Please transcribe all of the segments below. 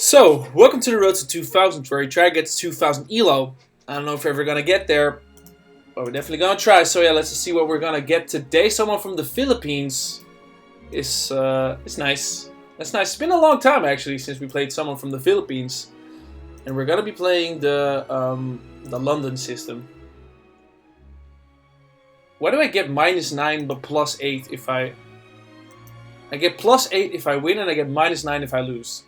So, welcome to the road to 2000, where we try to get to 2000 ELO. I don't know if we're ever gonna get there, but we're definitely gonna try. So yeah, let's just see what we're gonna get today. Someone from the Philippines is nice. That's nice. It's been a long time actually since we played someone from the Philippines, and we're gonna be playing the London system. Why do I get -9 but +8 if I get +8 if I win and I get -9 if I lose?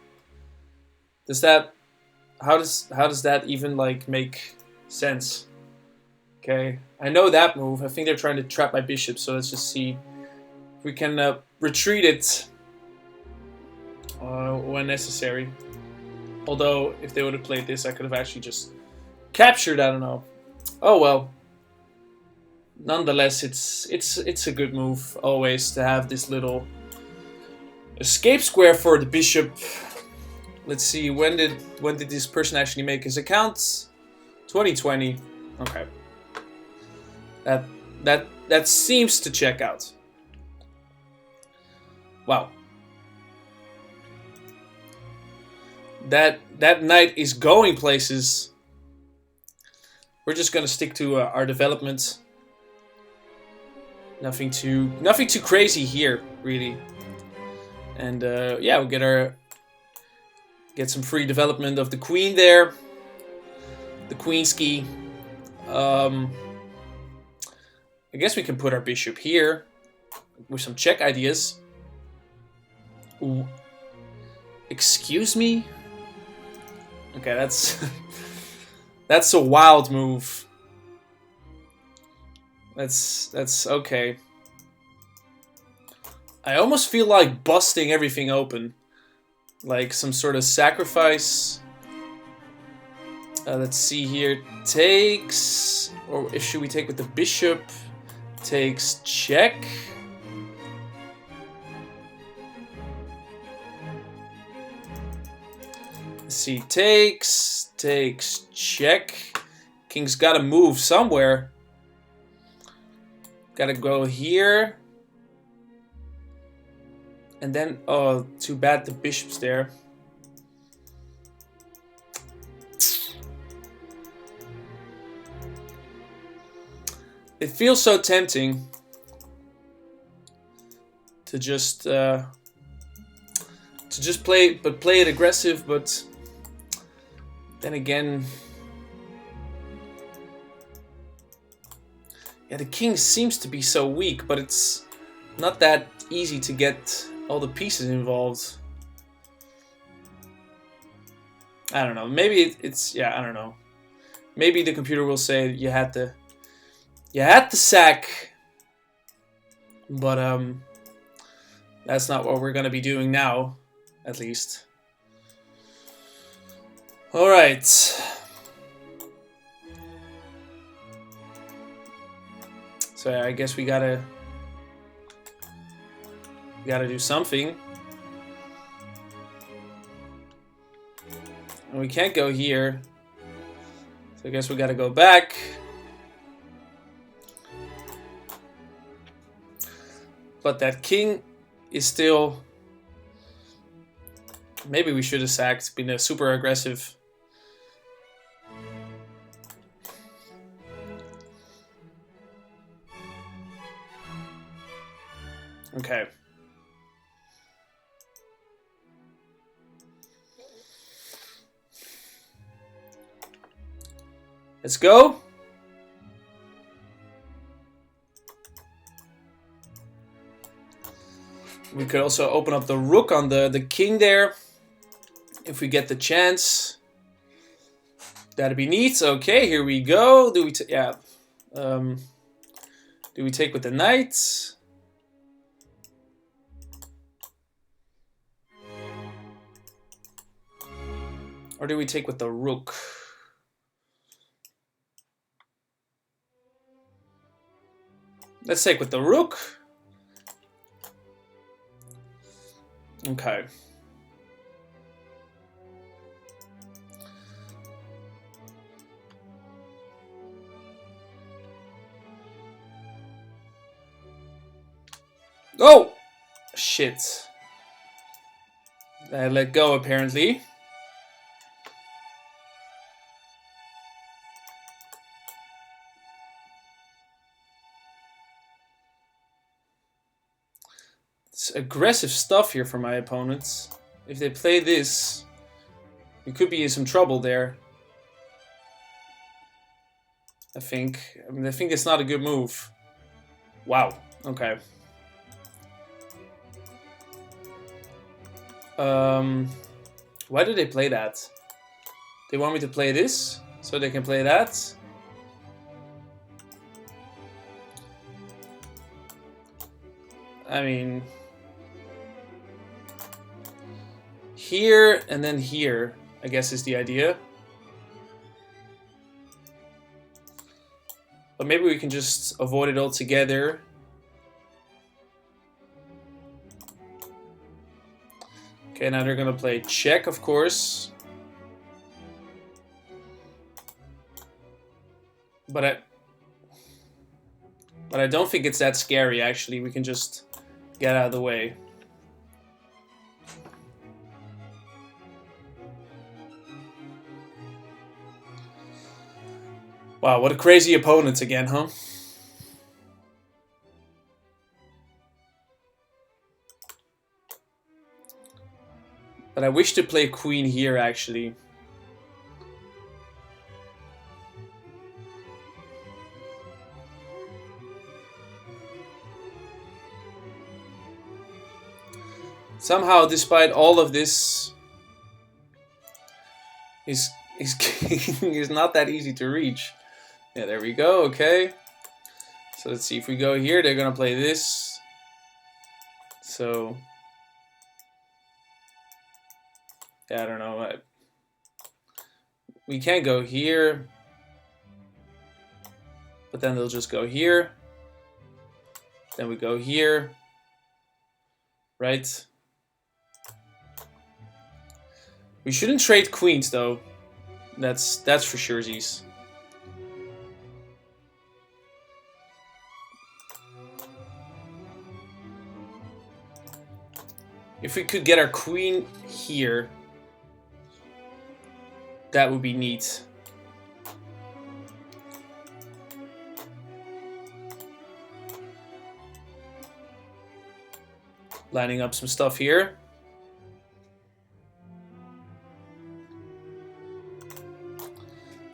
Does that how does that even like make sense? Okay, I know that move. I think they're trying to trap my bishop, so let's just see if we can retreat it when necessary. Although, if they would have played this, I could have actually just captured. I don't know. Oh well. Nonetheless, it's a good move always to have this little escape square for the bishop. Let's see, when did this person actually make his account? 2020. Okay. That seems to check out. Wow. That knight is going places. We're just gonna stick to our development. Nothing too crazy here, really. And yeah, we'll get some free development of the queen there. The queenski. I guess we can put our bishop here with some check ideas. Ooh. Excuse me? Okay, that's that's a wild move. That's okay. I almost feel like busting everything open. Like some sort of sacrifice. Let's see here. Takes, or should we take with the bishop? Takes check. Let's see. Takes check. King's got to move somewhere. Got to go here. And then, oh, too bad the bishop's there. It feels so tempting to just play it aggressive, but then again, yeah, the king seems to be so weak, but it's not that easy to get all the pieces involved. I don't know. Maybe it's yeah. I don't know. Maybe the computer will say you had to sack, but that's not what we're gonna be doing now, at least. All right. So yeah, I guess we gotta do something. And we can't go here. So I guess we gotta go back. But that king is still... Maybe we should have sacked, been super aggressive. Okay. Let's go. We could also open up the rook on the king there, if we get the chance. That'd be neat. Okay, here we go. Do we yeah? Do we take with the knight? Or do we take with the rook? Let's take with the rook. Okay. Oh! Shit. I let go, apparently. It's aggressive stuff here from my opponents. If they play this, we could be in some trouble there. I think it's not a good move. Wow. Okay. Why do they play that? They want me to play this, so they can play that. I mean, here and then here, I guess, is the idea. But maybe we can just avoid it altogether. Okay, now they're gonna play check, of course. But I don't think it's that scary, actually. We can just get out of the way. Wow, what a crazy opponent again, huh? But I wish to play queen here, actually. Somehow, despite all of this, his king is not that easy to reach. Yeah, there we go, okay. So let's see, if we go here, they're gonna play this. So, yeah, I don't know. We can't go here. But then they'll just go here. Then we go here. Right? We shouldn't trade queens, though. That's for sure, Z's. If we could get our queen here, that would be neat. Lining up some stuff here.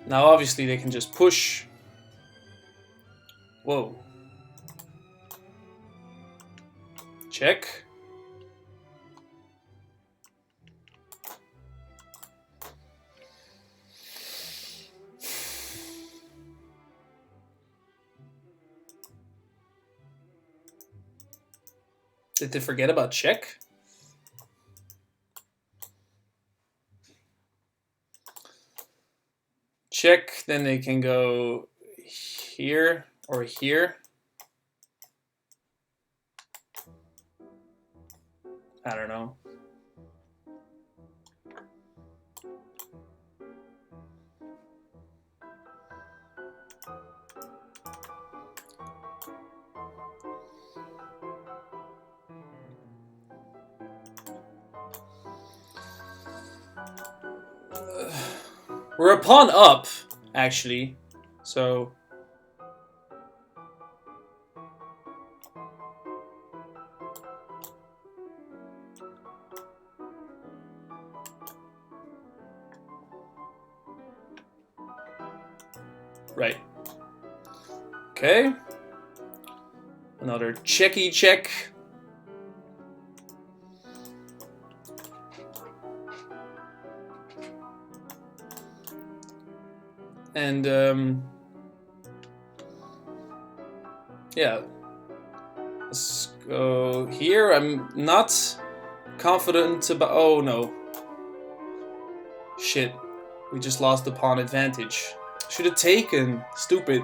Now, obviously, they can just push. Whoa. Check. Did they forget about check? Check, then they can go here or here. I don't know. We're a pawn up, actually, so... Right. Okay. Another checky check. And, yeah. Let's go here. I'm not confident about... Oh, no. Shit. We just lost the pawn advantage. Should have taken. Stupid.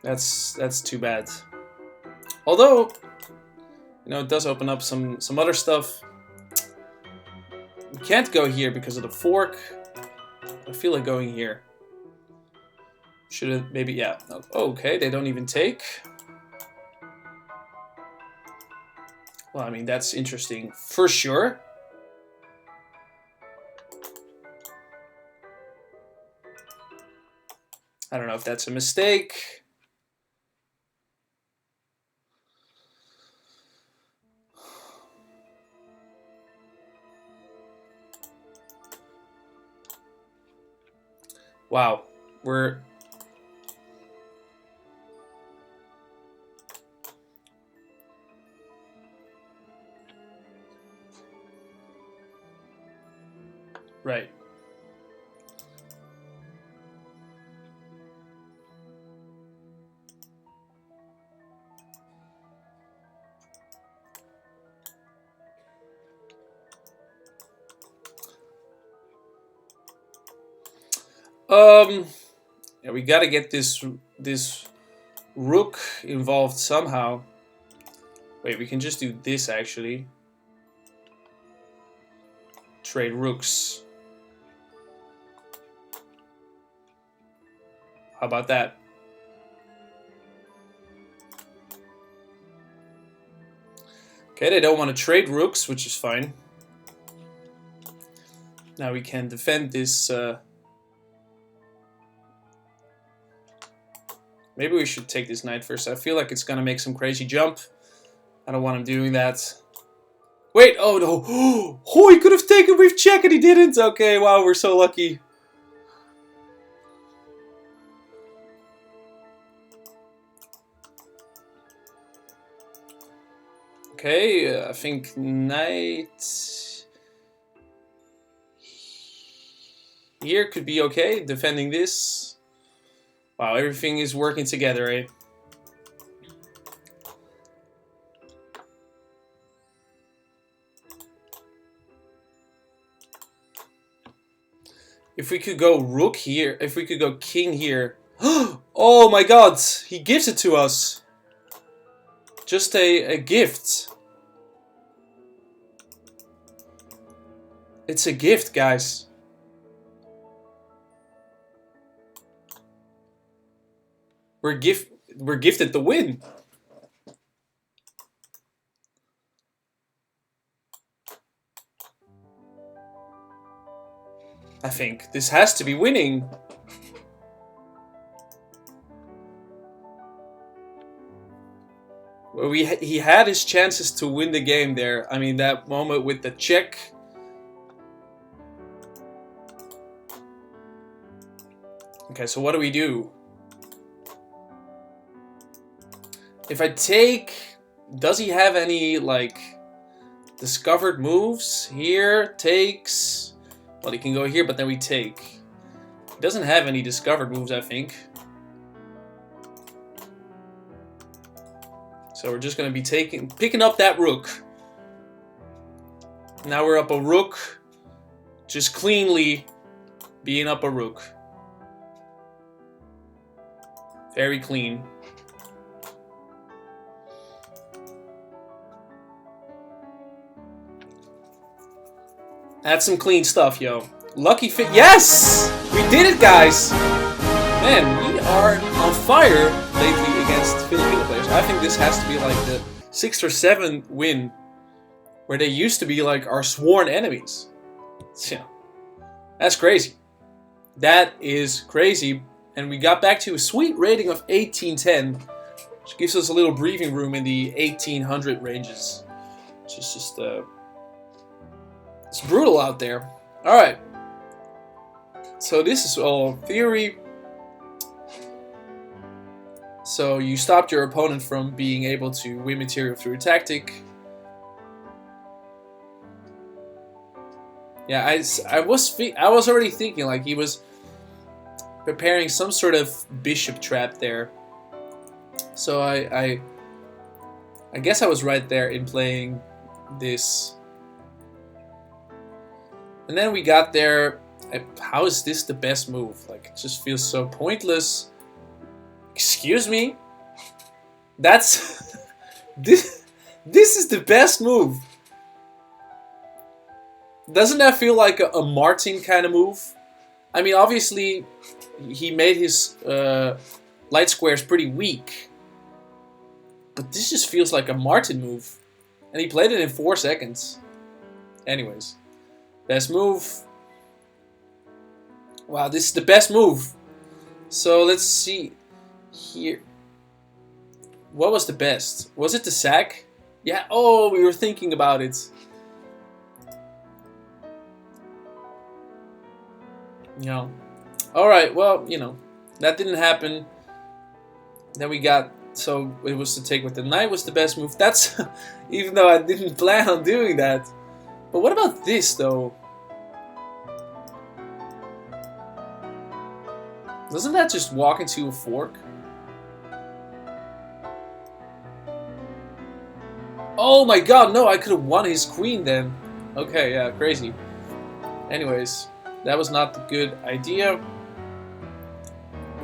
That's too bad. Although, you know, it does open up some other stuff. We can't go here because of the fork. I feel like going here. Should have maybe, yeah. Okay, they don't even take. Well, I mean, that's interesting for sure. I don't know if that's a mistake. Wow. We're... Right. Yeah, we gotta get this rook involved somehow. Wait, we can just do this actually. Trade rooks. How about that? Okay, they don't want to trade rooks, which is fine. Now we can defend this. Maybe we should take this knight first. I feel like it's gonna make some crazy jump. I don't want him doing that. Wait, oh no. Oh, he could have taken with check and he didn't. Okay, wow, we're so lucky. Okay, I think knight here could be okay, defending this. Wow, everything is working together, eh? If we could go rook here, if we could go king here. Oh my god, he gives it to us. Just a gift. It's a gift, guys. We're gifted the win. I think this has to be winning. Well, he had his chances to win the game there. I mean, that moment with the check. Okay, so what do we do? If I take... Does he have any, like, discovered moves? Here, takes... Well, he can go here, but then we take. He doesn't have any discovered moves, I think. So we're just going to be picking up that rook. Now we're up a rook. Just cleanly being up a rook. Very clean. That's some clean stuff, yo. Lucky fit. Yes! We did it, guys! Man, we are on fire lately against Filipino players. I think this has to be like the 6th or 7th win where they used to be like our sworn enemies. Yeah. That's crazy. That is crazy. And we got back to a sweet rating of 1810, which gives us a little breathing room in the 1800 ranges. Which is just, it's brutal out there. Alright. So this is all theory. So you stopped your opponent from being able to win material through a tactic. Yeah, I was already thinking like he was preparing some sort of bishop trap there. So I guess I was right there in playing this. And then we got there. How is this the best move? Like, it just feels so pointless. Excuse me? That's... this is the best move. Doesn't that feel like a Martin kind of move? I mean, obviously, he made his light squares pretty weak. But this just feels like a Martin move. And he played it in 4 seconds. Anyways. Best move. Wow, this is the best move. So let's see here. What was the best? Was it the sack? Yeah, oh, we were thinking about it. You know, Alright, well, you know, that didn't happen. Then we got, so it was to take with the knight was the best move. That's, even though I didn't plan on doing that. But what about this, though? Doesn't that just walk into a fork? Oh my god, no, I could have won his queen then. Okay, yeah, crazy. Anyways, that was not the good idea.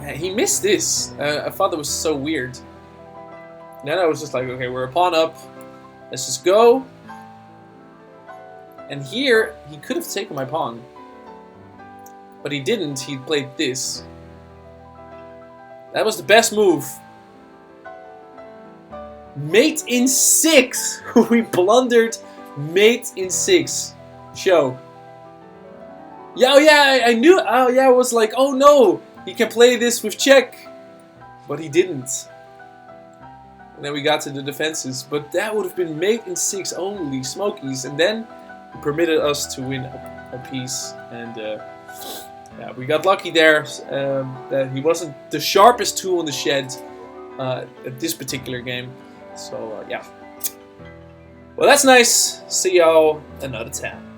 Yeah, he missed this. I thought that was so weird. Then I was just like, okay, we're a pawn up. Let's just go. And here, he could have taken my pawn. But he didn't, he played this. That was the best move. Mate in 6! We blundered mate in 6. Show. Yeah, oh yeah, I knew. Oh yeah, I was like, oh no, he can play this with check. But he didn't. And then we got to the defenses. But that would have been mate in 6 only, smokies. And then he permitted us to win a piece. And yeah, we got lucky there that he wasn't the sharpest tool in the shed at this particular game. So yeah. Well, that's nice. See y'all another time.